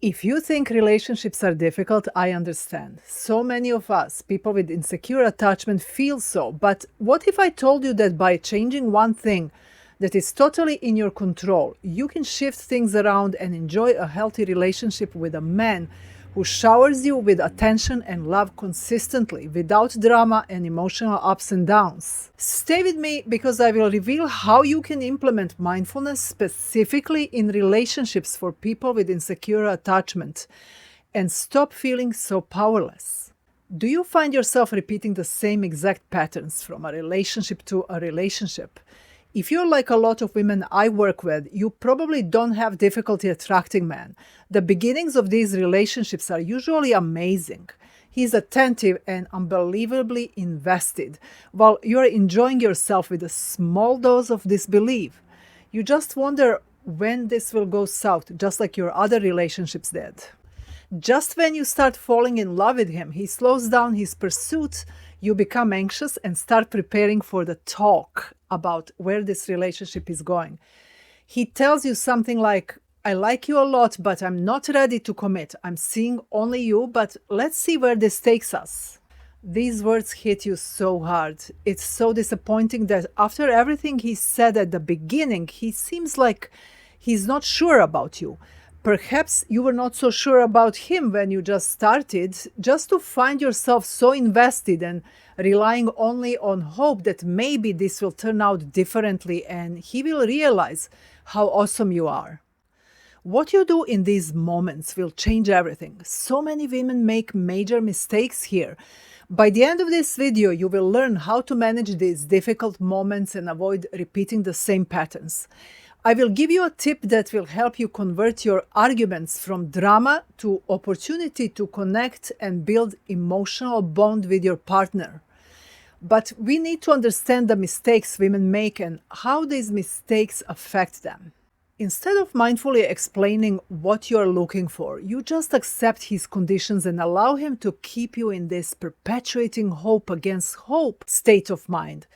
If you think relationships are difficult, I understand. So many of us, people with insecure attachment, feel so. But what if I told you that by changing one thing that is totally in your control, you can shift things around and enjoy a healthy relationship with a man who showers you with attention and love consistently without drama and emotional ups and downs? Stay with me because I will reveal how you can implement mindfulness specifically in relationships for people with insecure attachment and stop feeling so powerless. Do you find yourself repeating the same exact patterns from a relationship to a relationship? If you're like a lot of women I work with, you probably don't have difficulty attracting men. The beginnings of these relationships are usually amazing. He's attentive and unbelievably invested, while you're enjoying yourself with a small dose of disbelief. You just wonder when this will go south, just like your other relationships did. Just when you start falling in love with him, he slows down his pursuit, you become anxious and start preparing for the talk about where this relationship is going. He tells you something like, I like you a lot, but I'm not ready to commit. I'm seeing only you, but let's see where this takes us. These words hit you so hard. It's so disappointing that after everything he said at the beginning, he seems like he's not sure about you. Perhaps you were not so sure about him when you just started, just to find yourself so invested and relying only on hope that maybe this will turn out differently and he will realize how awesome you are. What you do in these moments will change everything. So many women make major mistakes here. By the end of this video, you will learn how to manage these difficult moments and avoid repeating the same patterns. I will give you a tip that will help you convert your arguments from drama to opportunity to connect and build emotional bond with your partner. But we need to understand the mistakes women make and how these mistakes affect them. Instead of mindfully explaining what you are looking for, you just accept his conditions and allow him to keep you in this perpetuating hope against hope state of mind.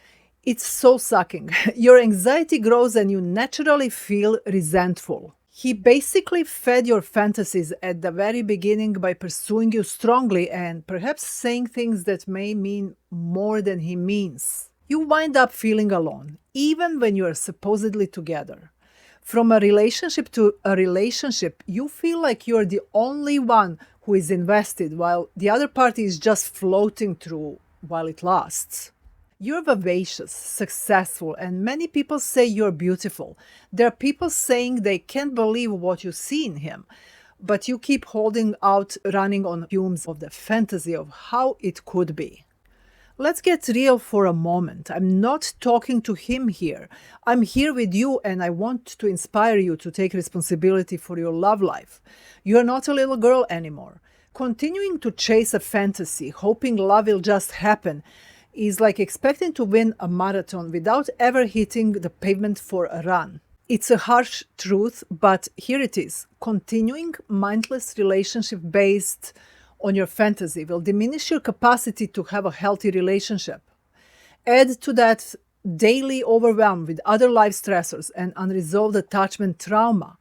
It's so sucking. Your anxiety grows and you naturally feel resentful. He basically fed your fantasies at the very beginning by pursuing you strongly and perhaps saying things that may mean more than he means. You wind up feeling alone, even when you are supposedly together. From a relationship to a relationship, you feel like you're the only one who is invested while the other party is just floating through while it lasts. You're vivacious, successful, and many people say you're beautiful. There are people saying they can't believe what you see in him, but you keep holding out, running on fumes of the fantasy of how it could be. Let's get real for a moment. I'm not talking to him here. I'm here with you and I want to inspire you to take responsibility for your love life. You're not a little girl anymore. Continuing to chase a fantasy, hoping love will just happen, is like expecting to win a marathon without ever hitting the pavement for a run. It's a harsh truth, but here it is. Continuing mindless relationship based on your fantasy will diminish your capacity to have a healthy relationship. Add to that daily overwhelm with other life stressors and unresolved attachment trauma.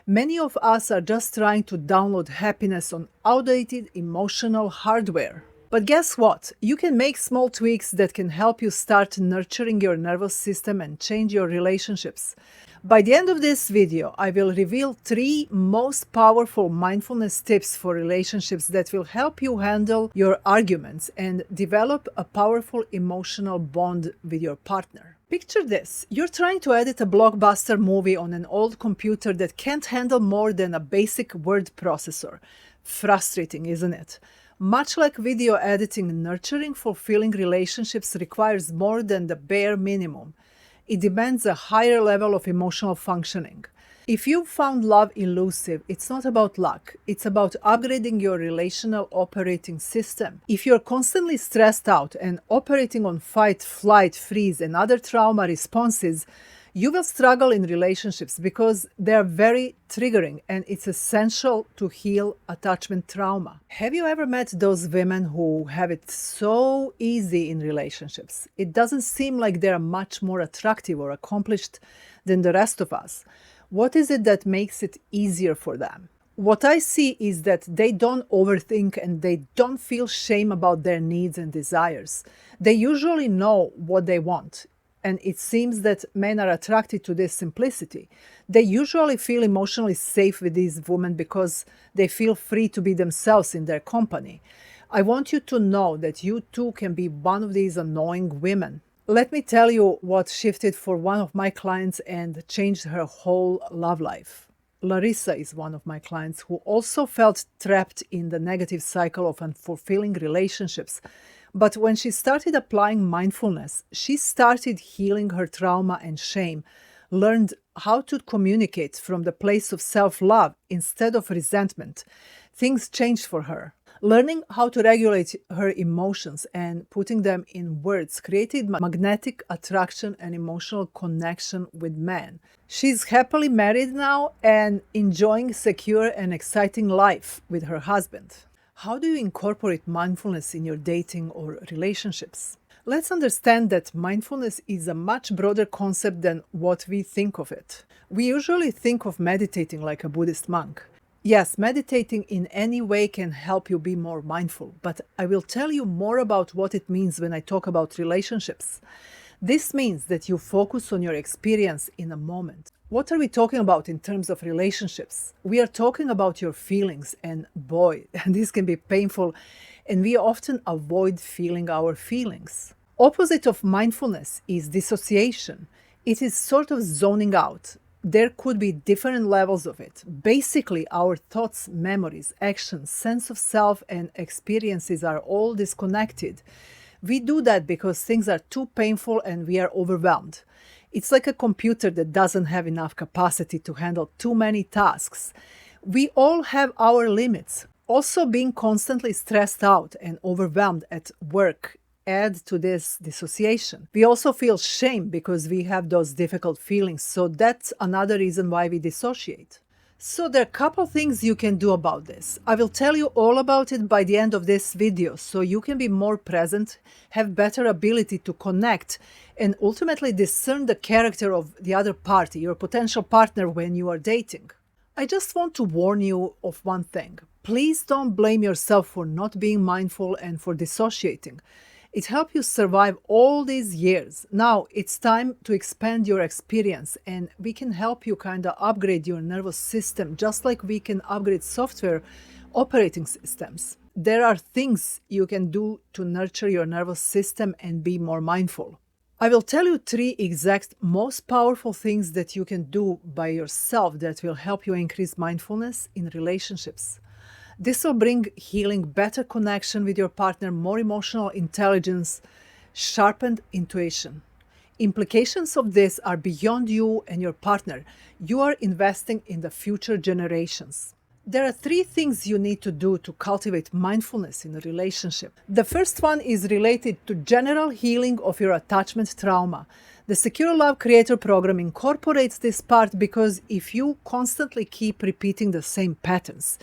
Many of us are just trying to download happiness on outdated emotional hardware. But guess what? You can make small tweaks that can help you start nurturing your nervous system and change your relationships. By the end of this video, I will reveal 3 most powerful mindfulness tips for relationships that will help you handle your arguments and develop a powerful emotional bond with your partner. Picture this. You're trying to edit a blockbuster movie on an old computer that can't handle more than a basic word processor. Frustrating, isn't it? Much like video editing, nurturing, fulfilling relationships requires more than the bare minimum. It demands a higher level of emotional functioning. If you found love elusive, it's not about luck. It's about upgrading your relational operating system. If you're constantly stressed out and operating on fight, flight, freeze, and other trauma responses, you will struggle in relationships because they are very triggering and it's essential to heal attachment trauma. Have you ever met those women who have it so easy in relationships? It doesn't seem like they're much more attractive or accomplished than the rest of us. What is it that makes it easier for them? What I see is that they don't overthink and they don't feel shame about their needs and desires. They usually know what they want. And it seems that men are attracted to this simplicity. They usually feel emotionally safe with these women because they feel free to be themselves in their company. I want you to know that you too can be one of these annoying women. Let me tell you what shifted for one of my clients and changed her whole love life. Larissa is one of my clients who also felt trapped in the negative cycle of unfulfilling relationships. But when she started applying mindfulness, she started healing her trauma and shame, learned how to communicate from the place of self-love instead of resentment. Things changed for her. Learning how to regulate her emotions and putting them in words created magnetic attraction and emotional connection with men. She's happily married now and enjoying secure and exciting life with her husband. How do you incorporate mindfulness in your dating or relationships? Let's understand that mindfulness is a much broader concept than what we think of it. We usually think of meditating like a Buddhist monk. Yes, meditating in any way can help you be more mindful, but I will tell you more about what it means when I talk about relationships. This means that you focus on your experience in a moment. What are we talking about in terms of relationships? We are talking about your feelings, and boy, this can be painful, and we often avoid feeling our feelings. Opposite of mindfulness is dissociation. It is sort of zoning out. There could be different levels of it. Basically, our thoughts, memories, actions, sense of self, and experiences are all disconnected. We do that because things are too painful and we are overwhelmed. It's like a computer that doesn't have enough capacity to handle too many tasks. We all have our limits. Also, being constantly stressed out and overwhelmed at work add to this dissociation. We also feel shame because we have those difficult feelings, so that's another reason why we dissociate. So there are a couple things you can do about this. I will tell you all about it by the end of this video, so you can be more present, have better ability to connect, and ultimately discern the character of the other party, your potential partner when you are dating. I just want to warn you of one thing. Please don't blame yourself for not being mindful and for dissociating. It helped you survive all these years. Now it's time to expand your experience, and we can help you kind of upgrade your nervous system just like we can upgrade software operating systems. There are things you can do to nurture your nervous system and be more mindful. I will tell you 3 exact most powerful things that you can do by yourself that will help you increase mindfulness in relationships. This will bring healing, better connection with your partner, more emotional intelligence, sharpened intuition. Implications of this are beyond you and your partner. You are investing in the future generations. There are 3 things you need to do to cultivate mindfulness in a relationship. The first one is related to general healing of your attachment trauma. The Secure Love Creator program incorporates this part because if you constantly keep repeating the same patterns,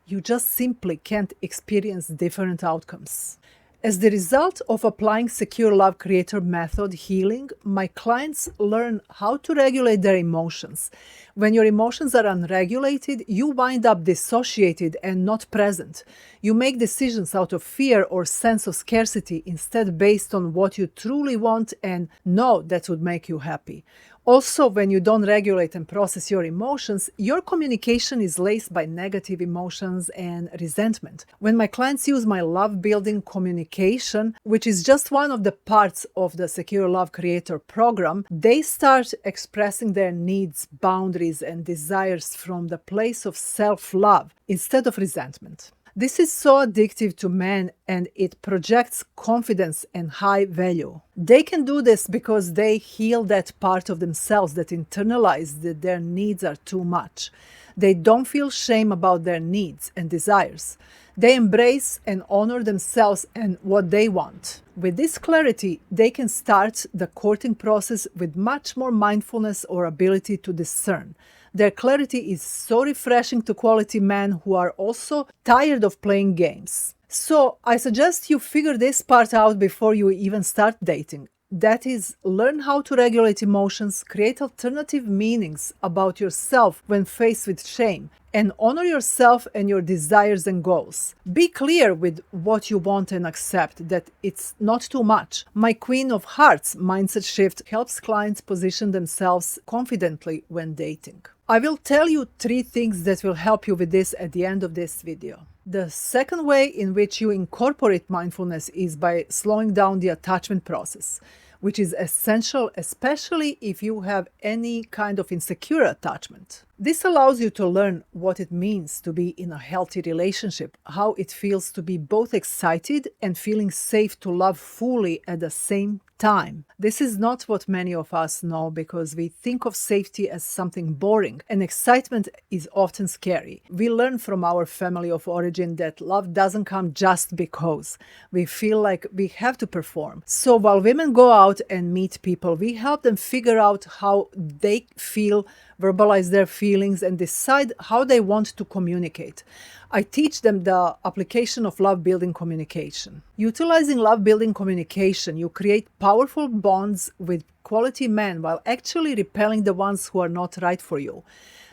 you just simply can't experience different outcomes. As the result of applying Secure Love Creator method healing, my clients learn how to regulate their emotions. When your emotions are unregulated, you wind up dissociated and not present. You make decisions out of fear or sense of scarcity instead based on what you truly want and know that would make you happy. Also, when you don't regulate and process your emotions, your communication is laced by negative emotions and resentment. When my clients use my love-building communication, which is just one of the parts of the Secure Love Creator program, they start expressing their needs, boundaries, and desires from the place of self-love instead of resentment. This is so addictive to men and it projects confidence and high value. They can do this because they heal that part of themselves that internalizes that their needs are too much. They don't feel shame about their needs and desires. They embrace and honor themselves and what they want. With this clarity, they can start the courting process with much more mindfulness or ability to discern. Their clarity is so refreshing to quality men who are also tired of playing games. So I suggest you figure this part out before you even start dating. That is, learn how to regulate emotions, create alternative meanings about yourself when faced with shame, and honor yourself and your desires and goals. Be clear with what you want and accept that it's not too much. My Queen of Hearts mindset shift helps clients position themselves confidently when dating. I will tell you 3 things that will help you with this at the end of this video. The second way in which you incorporate mindfulness is by slowing down the attachment process, which is essential, especially if you have any kind of insecure attachment. This allows you to learn what it means to be in a healthy relationship, how it feels to be both excited and feeling safe to love fully at the same time. This is not what many of us know because we think of safety as something boring, and excitement is often scary. We learn from our family of origin that love doesn't come just because. We feel like we have to perform. So while women go out and meet people, we help them figure out how they feel, verbalize their feelings, and decide how they want to communicate. I teach them the application of love-building communication. Utilizing love-building communication, you create powerful bonds with quality men while actually repelling the ones who are not right for you.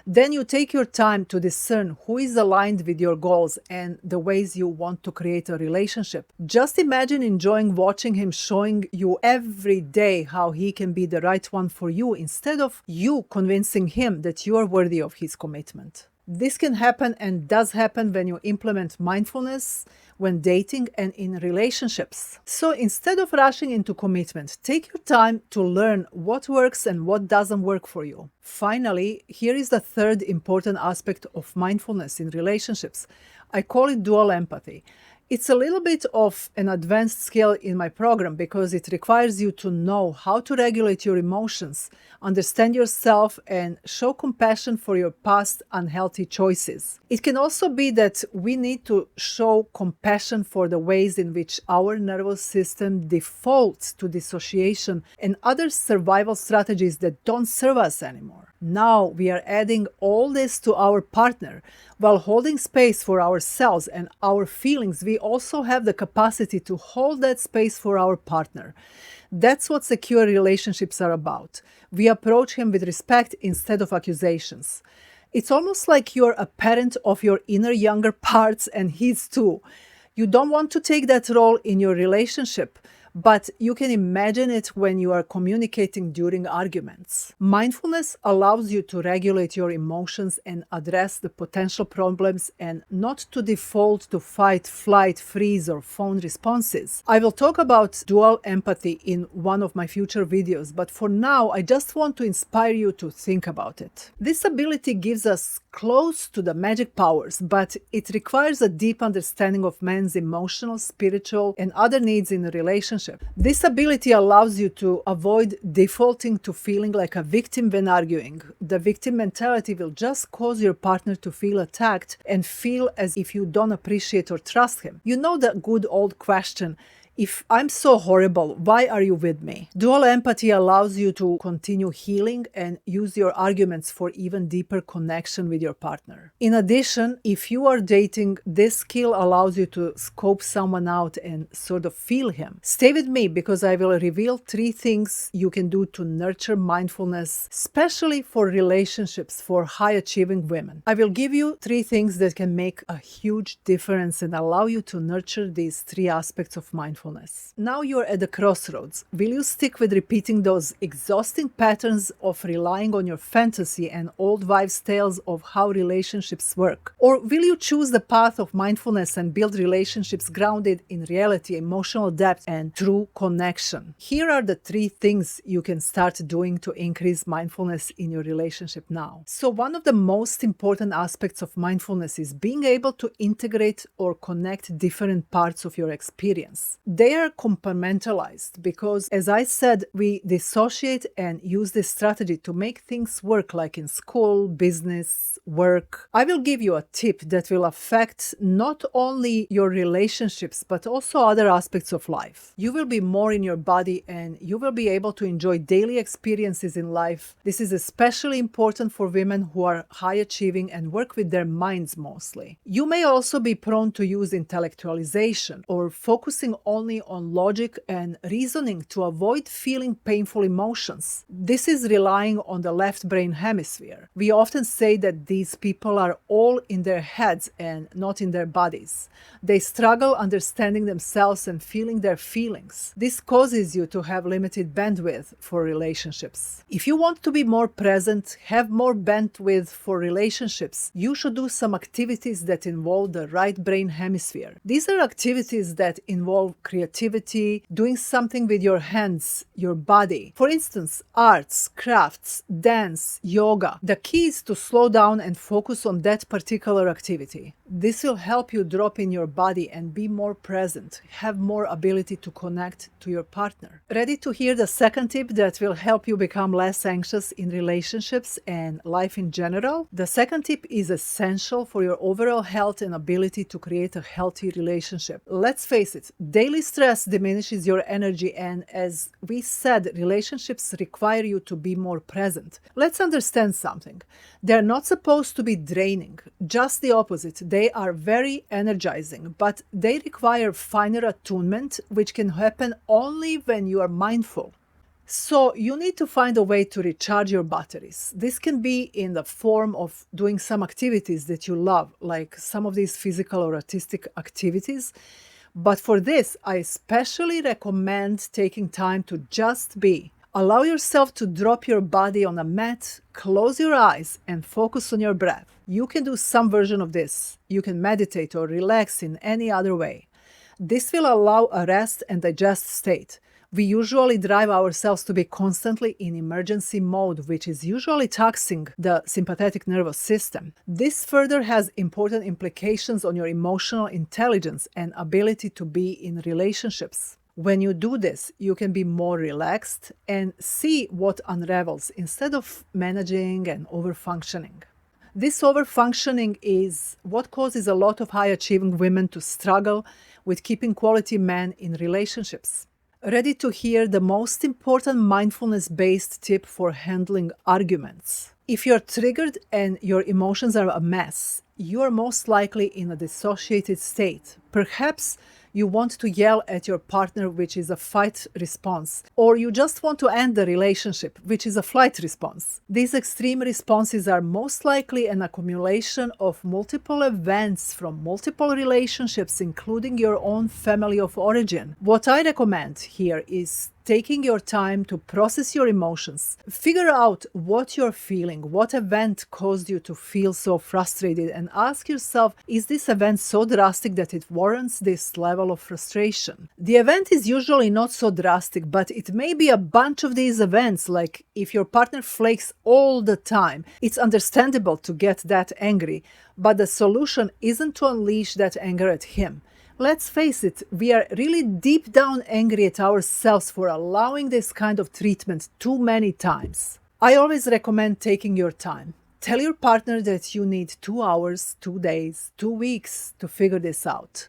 Then you take your time to discern who is aligned with your goals and the ways you want to create a relationship. Just imagine enjoying watching him showing you every day how he can be the right one for you instead of you convincing him that you are worthy of his commitment. This can happen and does happen when you implement mindfulness when dating and in relationships. So instead of rushing into commitment, take your time to learn what works and what doesn't work for you. Finally, here is the third important aspect of mindfulness in relationships. I call it dual empathy. It's a little bit of an advanced skill in my program because it requires you to know how to regulate your emotions, understand yourself, and show compassion for your past unhealthy choices. It can also be that we need to show compassion for the ways in which our nervous system defaults to dissociation and other survival strategies that don't serve us anymore. Now we are adding all this to our partner. While holding space for ourselves and our feelings, we also have the capacity to hold that space for our partner. That's what secure relationships are about. We approach him with respect instead of accusations. It's almost like you're a parent of your inner younger parts and his too. You don't want to take that role in your relationship, but you can imagine it when you are communicating during arguments. Mindfulness allows you to regulate your emotions and address the potential problems and not to default to fight, flight, freeze, or phone responses. I will talk about dual empathy in one of my future videos, but for now, I just want to inspire you to think about it. This ability gives us close to the magic powers, but it requires a deep understanding of man's emotional, spiritual, and other needs in a relationship. This ability allows you to avoid defaulting to feeling like a victim when arguing. The victim mentality will just cause your partner to feel attacked and feel as if you don't appreciate or trust him. You know the good old question, if I'm so horrible, why are you with me? Dual empathy allows you to continue healing and use your arguments for even deeper connection with your partner. In addition, if you are dating, this skill allows you to scope someone out and sort of feel him. Stay with me because I will reveal 3 things you can do to nurture mindfulness, especially for relationships for high-achieving women. I will give you 3 things that can make a huge difference and allow you to nurture these 3 aspects of mindfulness. Now you're at the crossroads. Will you stick with repeating those exhausting patterns of relying on your fantasy and old wives' tales of how relationships work? Or will you choose the path of mindfulness and build relationships grounded in reality, emotional depth, and true connection? Here are the 3 things you can start doing to increase mindfulness in your relationship now. So one of the most important aspects of mindfulness is being able to integrate or connect different parts of your experience. They are compartmentalized because, as I said, we dissociate and use this strategy to make things work, like in school, business, work. I will give you a tip that will affect not only your relationships, but also other aspects of life. You will be more in your body and you will be able to enjoy daily experiences in life. This is especially important for women who are high achieving and work with their minds mostly. You may also be prone to use intellectualization or focusing only only on logic and reasoning to avoid feeling painful emotions. This is relying on the left brain hemisphere. We often say that these people are all in their heads and not in their bodies. They struggle understanding themselves and feeling their feelings. This causes you to have limited bandwidth for relationships. If you want to be more present, have more bandwidth for relationships, you should do some activities that involve the right brain hemisphere. These are activities that involve creativity, doing something with your hands, your body. For instance, arts, crafts, dance, yoga. The key is to slow down and focus on that particular activity. This will help you drop in your body and be more present, have more ability to connect to your partner. Ready to hear the second tip that will help you become less anxious in relationships and life in general? The second tip is essential for your overall health and ability to create a healthy relationship. Let's face it, daily stress diminishes your energy, and as we said, relationships require you to be more present. Let's understand something. They're not supposed to be draining, just the opposite. They are very energizing, but they require finer attunement, which can happen only when you are mindful. So you need to find a way to recharge your batteries. This can be in the form of doing some activities that you love, like some of these physical or artistic activities. But for this, I especially recommend taking time to just be. Allow yourself to drop your body on a mat, close your eyes, and focus on your breath. You can do some version of this. You can meditate or relax in any other way. This will allow a rest and digest state. We usually drive ourselves to be constantly in emergency mode, which is usually taxing the sympathetic nervous system. This further has important implications on your emotional intelligence and ability to be in relationships. When you do this, you can be more relaxed and see what unravels instead of managing and overfunctioning. This overfunctioning is what causes a lot of high-achieving women to struggle with keeping quality men in relationships. Ready to hear the most important mindfulness-based tip for handling arguments? If you're triggered and your emotions are a mess, you are most likely in a dissociated state. Perhaps you want to yell at your partner, which is a fight response, or you just want to end the relationship, which is a flight response. These extreme responses are most likely an accumulation of multiple events from multiple relationships, including your own family of origin. What I recommend here is taking your time to process your emotions. Figure out what you're feeling, what event caused you to feel so frustrated, and ask yourself, is this event so drastic that it warrants this level of frustration? The event is usually not so drastic, but it may be a bunch of these events, like if your partner flakes all the time. It's understandable to get that angry, but the solution isn't to unleash that anger at him. Let's face it, we are really deep down angry at ourselves for allowing this kind of treatment too many times. I always recommend taking your time. Tell your partner that you need 2 hours, 2 days, 2 weeks to figure this out.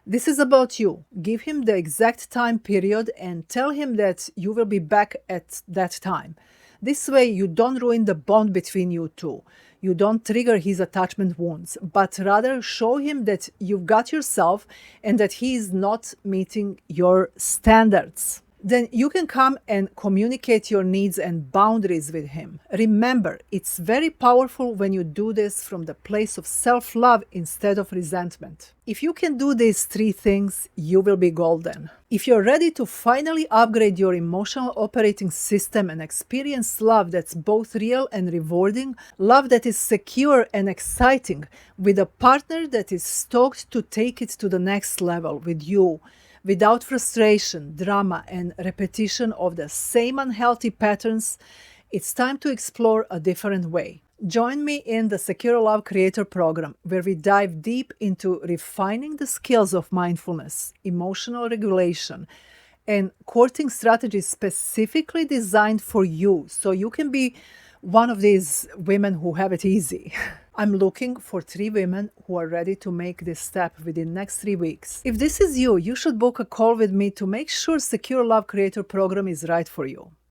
This is about you. Give him the exact time period and tell him that you will be back at that time. This way you don't ruin the bond between you two. You don't trigger his attachment wounds, but rather show him that you've got yourself and that he is not meeting your standards. Then you can come and communicate your needs and boundaries with him. Remember, it's very powerful when you do this from the place of self-love instead of resentment. If you can do these 3 things, you will be golden. If you're ready to finally upgrade your emotional operating system and experience love that's both real and rewarding, love that is secure and exciting, with a partner that is stoked to take it to the next level with you, without frustration, drama, and repetition of the same unhealthy patterns, it's time to explore a different way. Join me in the Secure Love Creator program, where we dive deep into refining the skills of mindfulness, emotional regulation, and courting strategies specifically designed for you, so you can be one of these women who have it easy. I'm looking for 3 women who are ready to make this step within next 3 weeks. If this is you, you should book a call with me to make sure Secure Love Creator program is right for you.